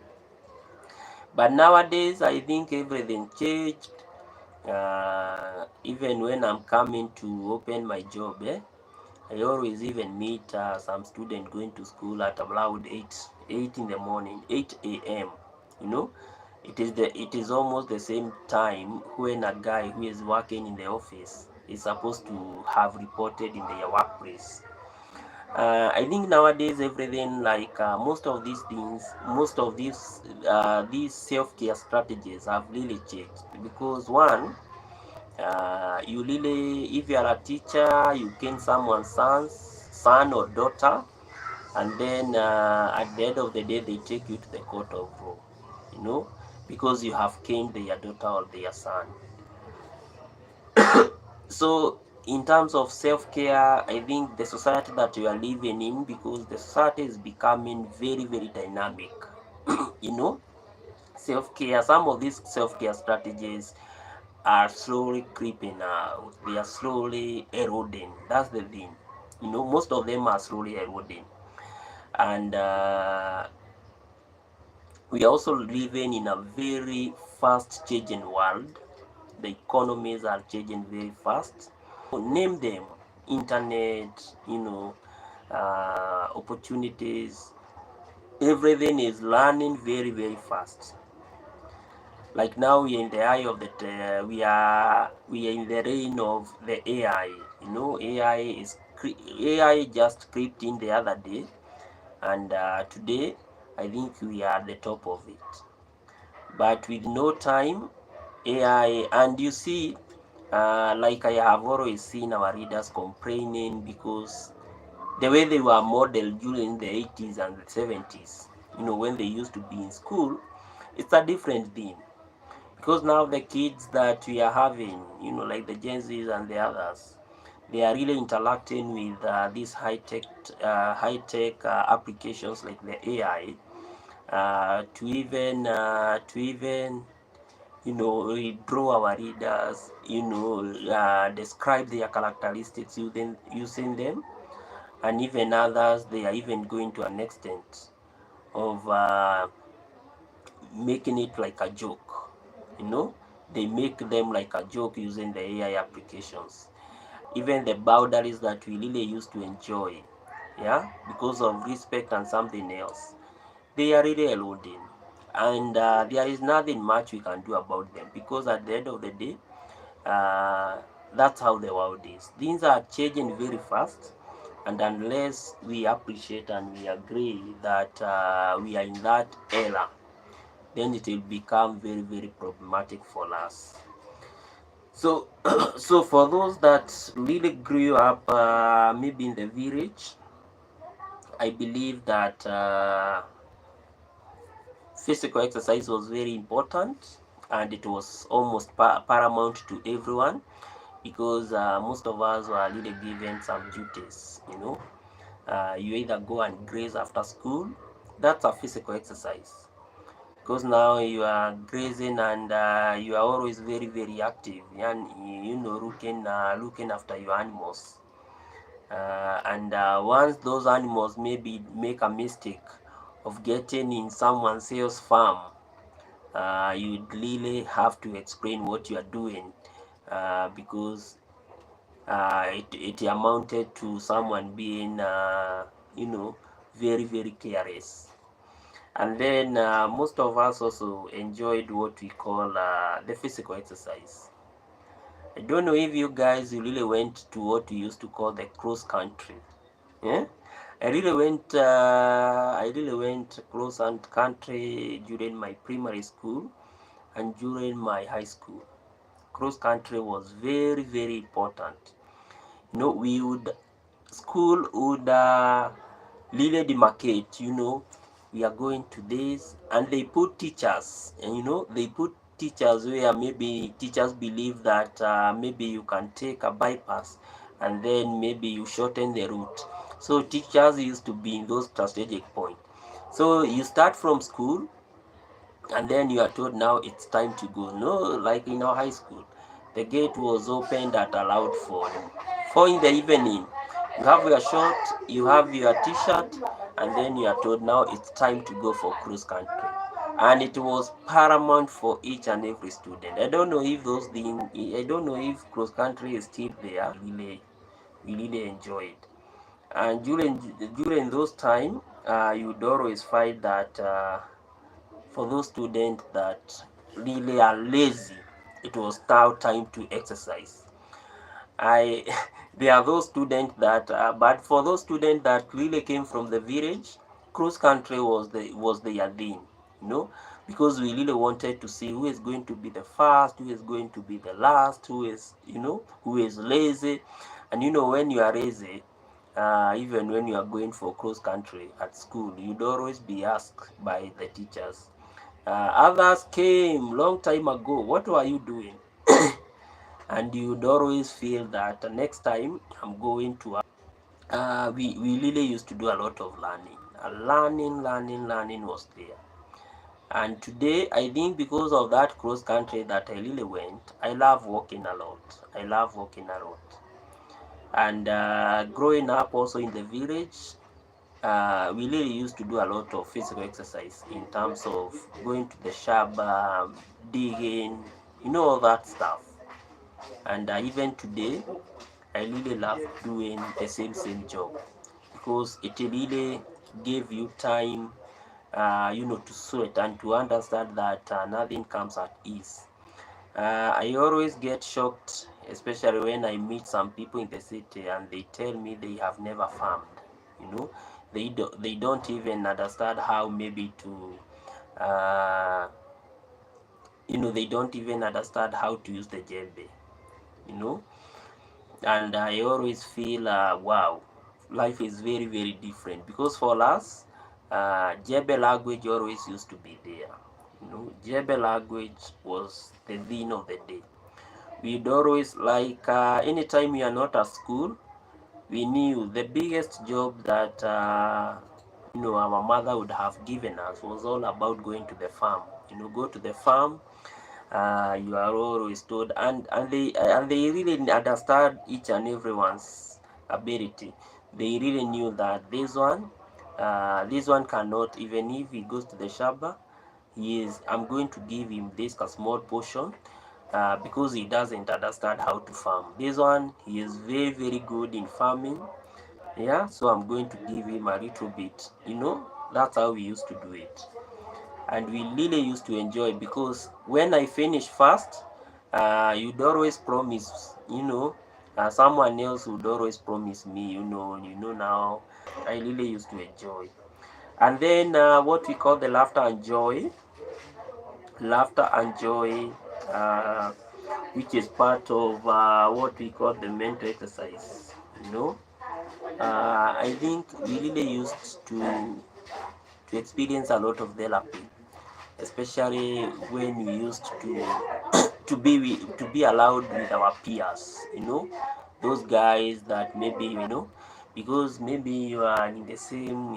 But nowadays, I think everything changed. Even when I'm coming to open my job, I always even meet some student going to school at around 8 in the morning, 8 a.m. It is almost the same time when a guy who is working in the office is supposed to have reported in their workplace. I think nowadays everything, like most of these things, most of these self-care strategies have really changed, because one, you really, if you are a teacher, you can someone's son or daughter, and then at the end of the day they take you to the court of law, because you have caned their daughter or their son. So in terms of self-care, I think the society that we are living in, because the society is becoming very dynamic, self-care, some of these self-care strategies are slowly creeping out. They are slowly eroding. That's the thing. Most of them are slowly eroding. And we are also living in a very fast changing world. The economies are changing very fast. Name them: internet, opportunities. Everything is learning very fast. Like now we are in the eye of the we are in the reign of the AI. AI just crept in the other day, and today I think we are at the top of it. But with no time, AI, and you see, like I have always seen our readers complaining, because the way they were modeled during the 80s and the 70s, when they used to be in school, it's a different thing. Because now the kids that we are having, like the Gen Zs and the others, they are really interacting with these high-tech applications like the AI, to even draw our readers, describe their characteristics using them, and even others, they are even going to an extent of making it like a joke, you know. They make them like a joke using the AI applications. Even the boundaries that we really used to enjoy, yeah, because of respect and something else, they are really eroding. And there is nothing much we can do about them, because at the end of the day, uh, that's how the world is. Things are changing very fast, and unless we appreciate and we agree that we are in that era, then it will become very, very problematic for us. So, so for those that really grew up maybe in the village, I believe that physical exercise was very important, and it was almost paramount to everyone, because most of us were really given some duties, you know. You either go and graze after school. That's a physical exercise, because now you are grazing, and you are always very, very active, and you know, looking after your animals. And once those animals maybe make a mistake of getting in someone else's farm, you really have to explain what you are doing, because it amounted to someone being, you know, very, very careless. And then most of us also enjoyed what we call the physical exercise. I don't know if you guys really went to what we used to call the cross country. Yeah, I really went cross country during my primary school and during my high school. Cross country was very, very important. You know, school would really demarcate, you know, we are going to this, and they put teachers, and you know, they put teachers where maybe teachers believe that maybe you can take a bypass, and then maybe you shorten the route. So teachers used to be in those strategic points. So you start from school, and then you are told now it's time to go. No, like in our high school, the gate was opened at allowed 4 in the evening. You have your short, you have your t-shirt, and then you are told now it's time to go for cross country. And it was paramount for each and every student. I don't know if those things, I don't know if cross country is still there. We really enjoy it. And during those time, you would always find that for those students that really are lazy, it was now time to exercise. I There are those students that but for those students that really came from the village, cross country was their thing, you know, because we really wanted to see who is going to be the first, who is going to be the last, who is, you know, who is lazy. And you know, when you are lazy, even when you are going for cross country at school, you'd always be asked by the teachers. Others came long time ago, what were you doing? And you'd always feel that next time I'm going to we really used to do a lot of learning. Learning was there. And today, I think because of that cross country that I really went, I love walking a lot. I love walking a lot. And growing up also in the village, we really used to do a lot of physical exercise in terms of going to the shamba, digging, you know, all that stuff. And even today, I really love doing the same job, because it really gave you time, you know, to sweat and to understand that nothing comes at ease. I always get shocked, especially when I meet some people in the city and they tell me they have never farmed. You know, they don't even understand how maybe to, you know, they don't even understand how to use the jembe. You know, and I always feel wow, life is very, very different, because for us, jembe language always used to be there. You know, jembe language was the thing of the day. We'd always like anytime we are not at school, we knew the biggest job that you know, our mother would have given us was all about going to the farm. You know, go to the farm. You are always told, and they really understand each and everyone's ability. They really knew that this one cannot, even if he goes to the shamba, I'm going to give him this a small portion because he doesn't understand how to farm. This one, he is very good in farming. Yeah, so I'm going to give him a little bit. That's how we used to do it, and we really used to enjoy, because when I finish first, you'd always promise, someone else would always promise me, now I really used to enjoy. And then what we call the laughter and joy, uh, which is part of what we call the mental exercise. I think we really used to experience a lot of therapy, especially when we used to be allowed with our peers, those guys that maybe, because maybe you are in the same,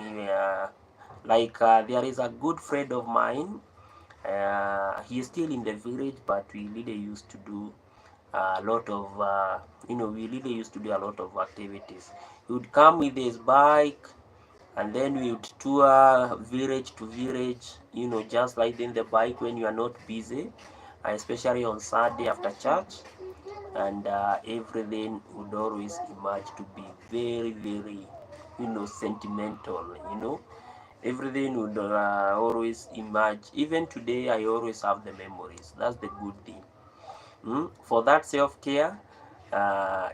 like there is a good friend of mine. He is still in the village, but we really used to do a lot of we really used to do a lot of activities. He would come with his bike, and then we would tour village to village, just riding the bike when you are not busy, especially on Saturday after church. And everything would always emerge to be very sentimental. Everything would always emerge. Even today I always have the memories. That's the good thing. For that self-care,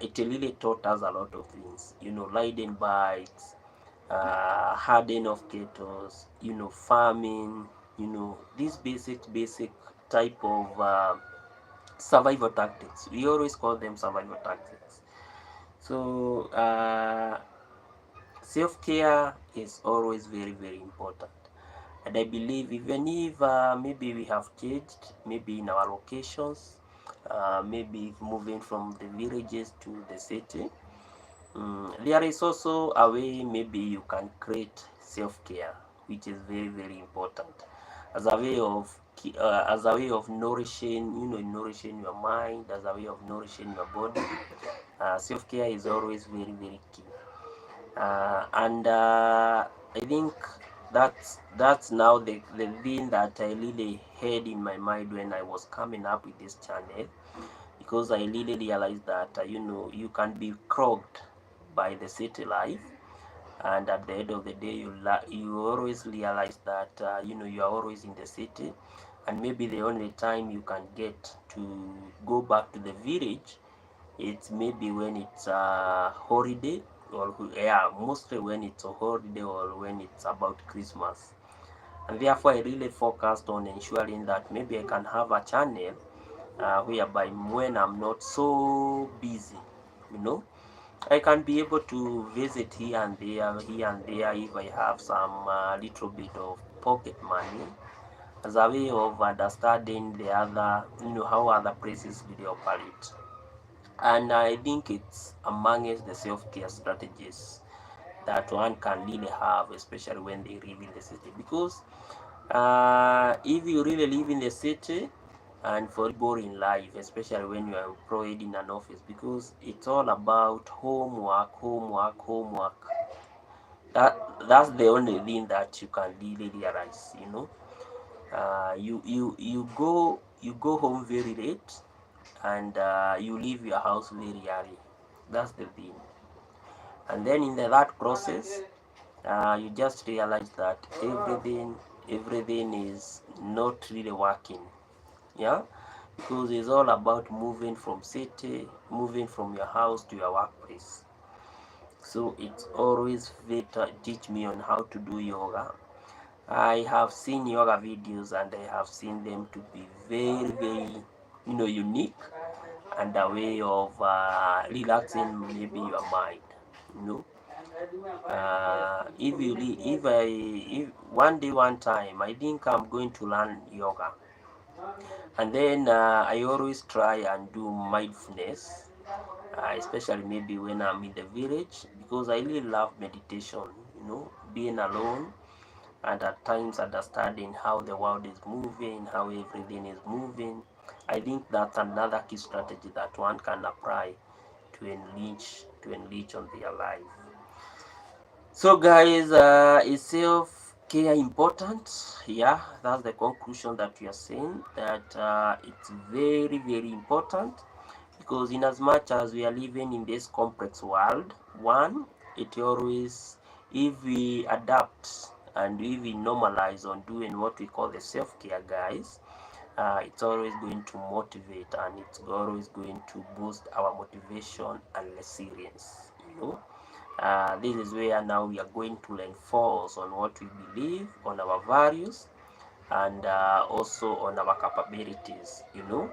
it really taught us a lot of things, riding bikes, herding of cattle, farming, these basic type of survival tactics. We always call them survival tactics. So self-care is always very important. And I believe, even if maybe we have changed, maybe in our locations, maybe moving from the villages to the city, there is also a way maybe you can create self-care, which is very important, as a way of nourishing, nourishing your mind, as a way of nourishing your body. Self-care is always very key. And I think that's now the thing that I really had in my mind when I was coming up with this channel, because I really realized that you can be clogged by the city life, and at the end of the day you always realize that you are always in the city, and maybe the only time you can get to go back to the village, it's maybe when it's a holiday, or yeah, mostly when it's a holiday or when it's about Christmas. And therefore I really focused on ensuring that maybe I can have a channel whereby when I'm not so busy, I can be able to visit here and there if I have some little bit of pocket money, as a way of understanding the other, how other places really operate. And I think it's amongst the self-care strategies that one can really have, especially when they live in the city. Because if you really live in the city, and for boring life, especially when you are employed in an office, because it's all about homework. That's the only thing that you can really realize. You go home very late, and you leave your house very early. That's the thing. And then in that process, you just realize that everything is not really working. Yeah, because it's all about moving from moving from your house to your workplace. So it's always better teach me on how to do yoga. I have seen yoga videos, and I have seen them to be very unique, and a way of relaxing maybe your mind. you know if one day, one time, I think I'm going to learn yoga. And then I always try and do mindfulness, especially maybe when I'm in the village, because I really love meditation, being alone, and at times understanding how the world is moving, how everything is moving. I think that's another key strategy that one can apply to enrich on their life. So guys, self-care important. Yeah, that's the conclusion that we are saying, that it's very, very important, because in as much as we are living in this complex world, one, it always, if we adapt and if we normalize on doing what we call the self-care, guys, it's always going to motivate, and it's always going to boost our motivation and resilience, you know. This is where now we are going to reinforce on what we believe, on our values, and also on our capabilities, you know.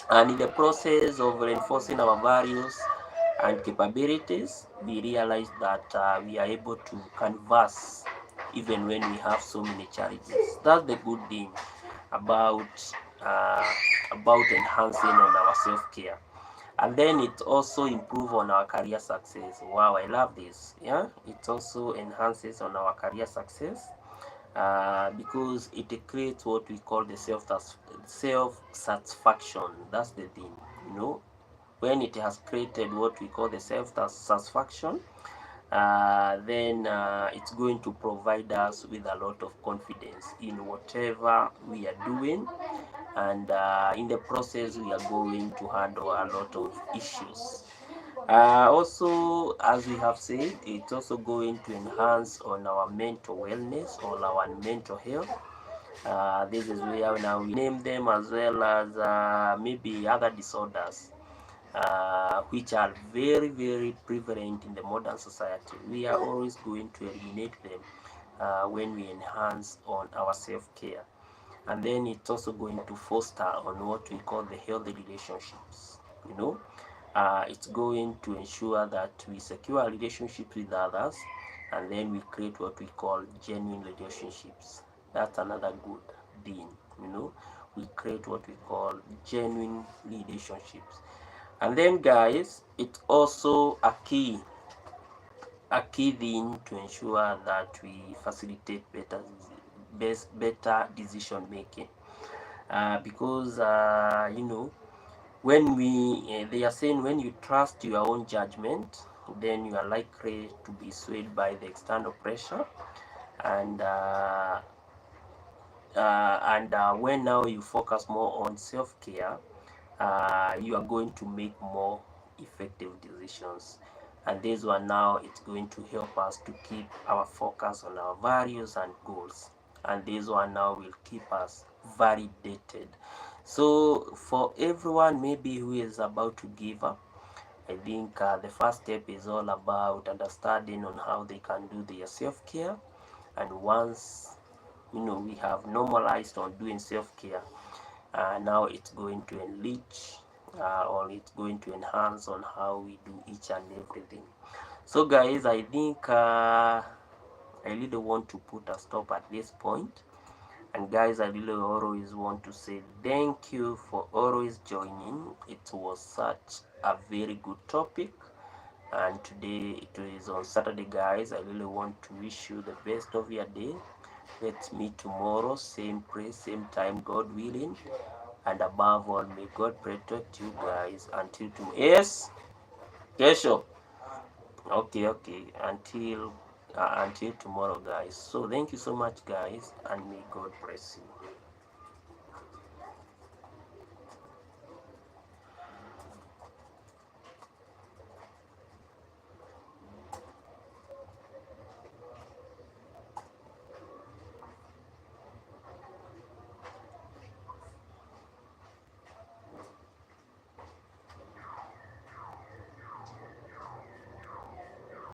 And in the process of reinforcing our values and capabilities, we realize that we are able to canvas even when we have so many challenges. That's the good thing about uh, enhancing on our self-care. And then it also improve on our career success. Wow, I love this. Yeah, it also enhances on our career success, because it creates what we call the self satisfaction. That's the thing, you know. When it has created what we call the self satisfaction, then it's going to provide us with a lot of confidence in whatever we are doing, and in the process we are going to handle a lot of issues. Also, as we have said, it's also going to enhance on our mental wellness or our mental health. This is where now we name them, as well as maybe other disorders which are very, very prevalent in the modern society. We are always going to eliminate them when we enhance on our self-care. And then it's also going to foster on what we call the healthy relationships, you know. It's going to ensure that we secure relationships with others, and then we create what we call genuine relationships. That's another good thing, you know. We create what we call genuine relationships. And then, guys, it's also a key thing to ensure that we facilitate better decision making, because you know, when they are saying, when you trust your own judgment, then you are likely to be swayed by the external pressure, and when now you focus more on self-care, you are going to make more effective decisions. And this one now, it's going to help us to keep our focus on our values and goals, and this one now will keep us validated. So for everyone maybe who is about to give up, I think the first step is all about understanding on how they can do their self-care. And once, you know, we have normalized on doing self-care, now it's going to enrich, or it's going to enhance on how we do each and everything. So guys, I think I really want to put a stop at this point. And guys, I really always want to say thank you for always joining. It was such a very good topic, and today it is on Saturday, guys. I really want to wish you the best of your day. Let's meet tomorrow, same place, same time, God willing. And above all, may God protect you guys until tomorrow. Yes, kesho. Okay. Until tomorrow, guys. So thank you so much, guys, and may God bless you.